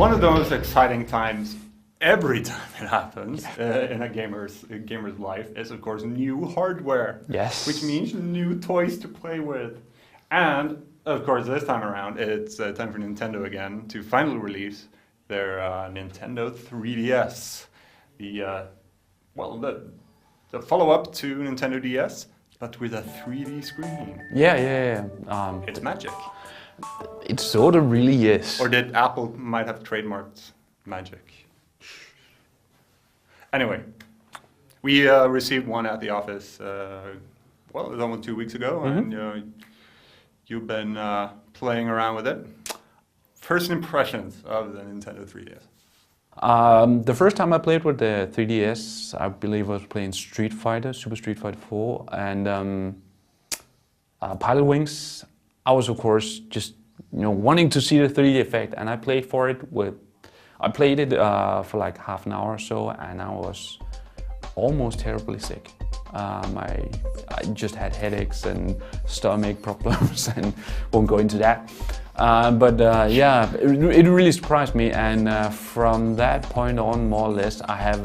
one of the most exciting times every time it happens in a gamer's life is, of course, new hardware. Yes. Which means new toys to play with. And, of course, this time around, it's time for Nintendo again to finally release their Nintendo 3DS. The follow-up to Nintendo DS, but with a 3D screen. Yeah. It's magic. It sort of really is. Or did Apple might have trademarked magic? Anyway, we received one at the office, it was almost 2 weeks ago, and you've been playing around with it. First impressions of the Nintendo 3DS? The first time I played with the 3DS, I believe I was playing Super Street Fighter 4, and Pilot Wings. I was, of course, just wanting to see the 3D effect, and I played it for like half an hour or so, and I was almost terribly sick. I just had headaches and stomach problems, and won't go into that. Yeah, it really surprised me, and from that point on, more or less, I have,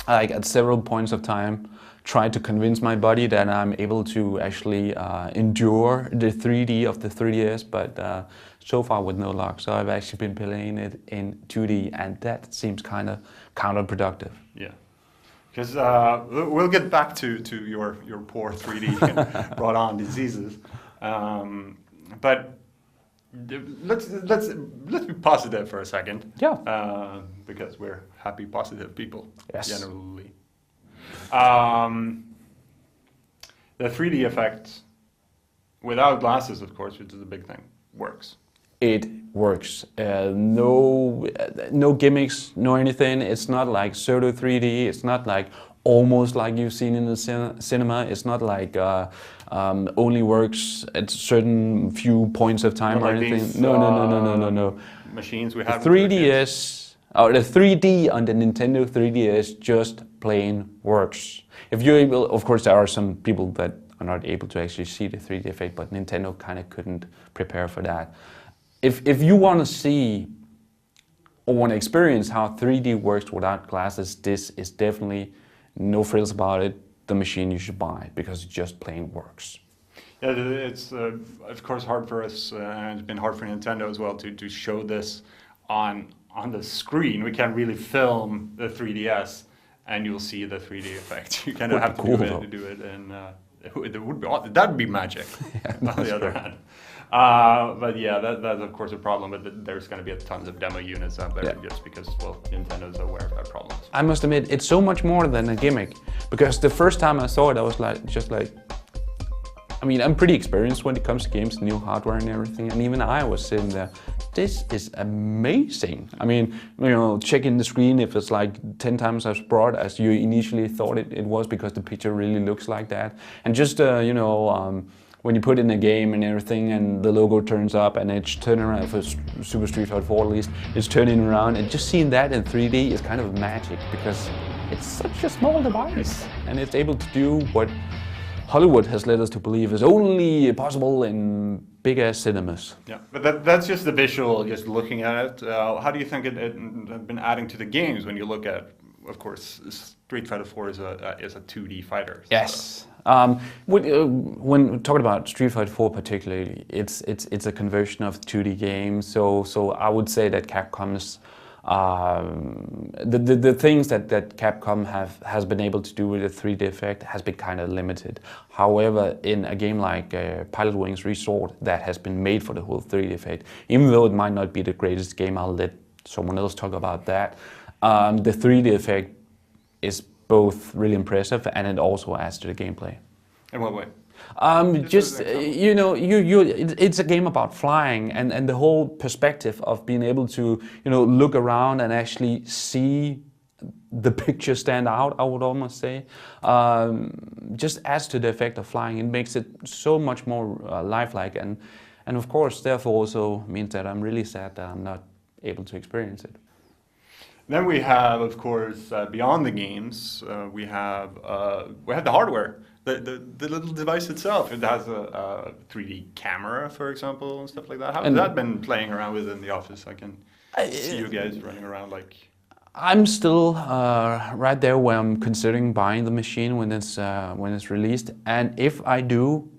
at several points of time, tried to convince my body that I'm able to actually endure the 3D of the 3DS, but so far with no luck. So I've actually been playing it in 2D, and that seems kind of counterproductive. Yeah, because we'll get back to your poor 3D brought on diseases, but let's be positive for a second. Yeah. Because we're happy, positive people. Yes. Generally. The 3D effect, without glasses, of course, which is a big thing, works. It works. No gimmicks, no anything. It's not like pseudo 3D. It's not like almost like you've seen in the cinema. It's not like only works at certain few points of time or anything. These, no. Machines we have. The 3DS, or the 3D on the Nintendo 3DS just plain works. If you're able, of course, there are some people that are not able to actually see the 3D effect, but Nintendo kind of couldn't prepare for that. If you want to see or want to experience how 3D works without glasses, this is definitely, no frills about it, the machine you should buy, because it just plain works. Yeah, it's of course hard for us, and it's been hard for Nintendo as well to show this on the screen. We can't really film the 3DS, and you'll see the 3D effect. You kind of have to do it, and it would be that'd be magic. Yeah, on the other hand. But yeah, that's of course a problem. But there's going to be tons of demo units out there, just because, well, Nintendo's aware of that problem. I must admit, it's so much more than a gimmick, because the first time I saw it, I was like, I mean, I'm pretty experienced when it comes to games, new hardware and everything, and even I was sitting there, this is amazing. I mean, checking the screen if it's like 10 times as broad as you initially thought it was, because the picture really looks like that. And just, when you put in a game and everything, and the logo turns up and it's turning around, for Super Street Fighter 4 at least, it's turning around, and just seeing that in 3D is kind of magic, because it's such a small device, and it's able to do what Hollywood has led us to believe is only possible in big-ass cinemas. Yeah, but that's just the visual, just looking at it. How do you think it has been adding to the games when you look at, of course, Street Fighter 4 is a 2D fighter? Yes. When talking about Street Fighter 4 particularly, it's a conversion of 2D games. So I would say that Capcom's the things that Capcom has been able to do with the 3D effect has been kind of limited. However, in a game like Pilot Wings Resort, that has been made for the whole 3D effect, even though it might not be the greatest game, I'll let someone else talk about that. The 3D effect is both really impressive, and it also adds to the gameplay. In what way? It's a game about flying, and the whole perspective of being able to, look around and actually see the picture stand out, I would almost say, just adds to the effect of flying. It makes it so much more lifelike, and of course, therefore also means that I'm really sad that I'm not able to experience it. Then we have, of course, beyond the games, we have the hardware. The little device itself, it has a 3D camera, for example, and stuff like that. How has that been playing around with in the office? see you guys running around like... I'm still right there where I'm considering buying the machine when it's released, and if I do,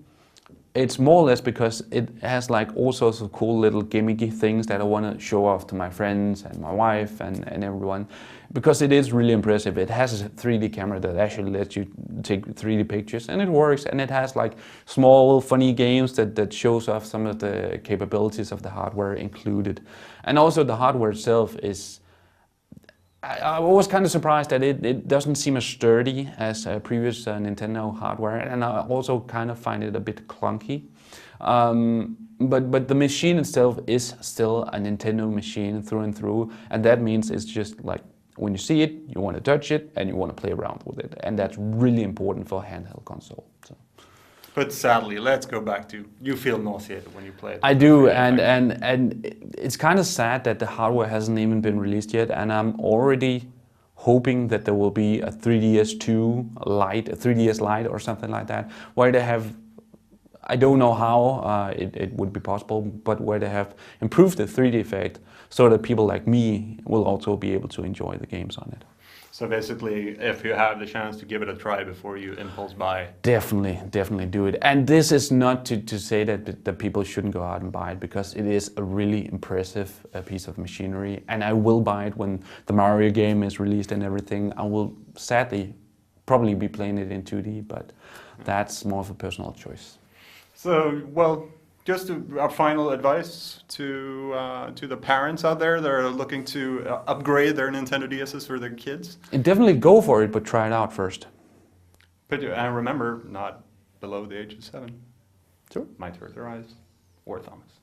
it's more or less because it has like all sorts of cool little gimmicky things that I want to show off to my friends and my wife and everyone, because it is really impressive. It has a 3D camera that actually lets you take 3D pictures, and it works, and it has like small funny games that shows off some of the capabilities of the hardware included. And also the hardware itself is, I was kind of surprised that it doesn't seem as sturdy as previous Nintendo hardware, and I also kind of find it a bit clunky. But the machine itself is still a Nintendo machine through and through, and that means it's just like when you see it, you want to touch it and you want to play around with it, and that's really important for a handheld console. So. But sadly, let's go back to, you feel nauseated when you play it. I do, and it's kind of sad that the hardware hasn't even been released yet, and I'm already hoping that there will be a 3DS2 Lite, a 3DS Lite or something like that, where they have, I don't know how it would be possible, but where they have improved the 3D effect so that people like me will also be able to enjoy the games on it. So basically, if you have the chance to give it a try before you impulse buy. Definitely do it. And this is not to say that people shouldn't go out and buy it, because it is a really impressive piece of machinery. And I will buy it when the Mario game is released and everything. I will sadly probably be playing it in 2D, but that's more of a personal choice. So, well, just a final advice to the parents out there that are looking to upgrade their Nintendo DSs for their kids. And definitely go for it, but try it out first. But and remember, not below the age of 7. Sure. Might hurt their eyes or thumbs.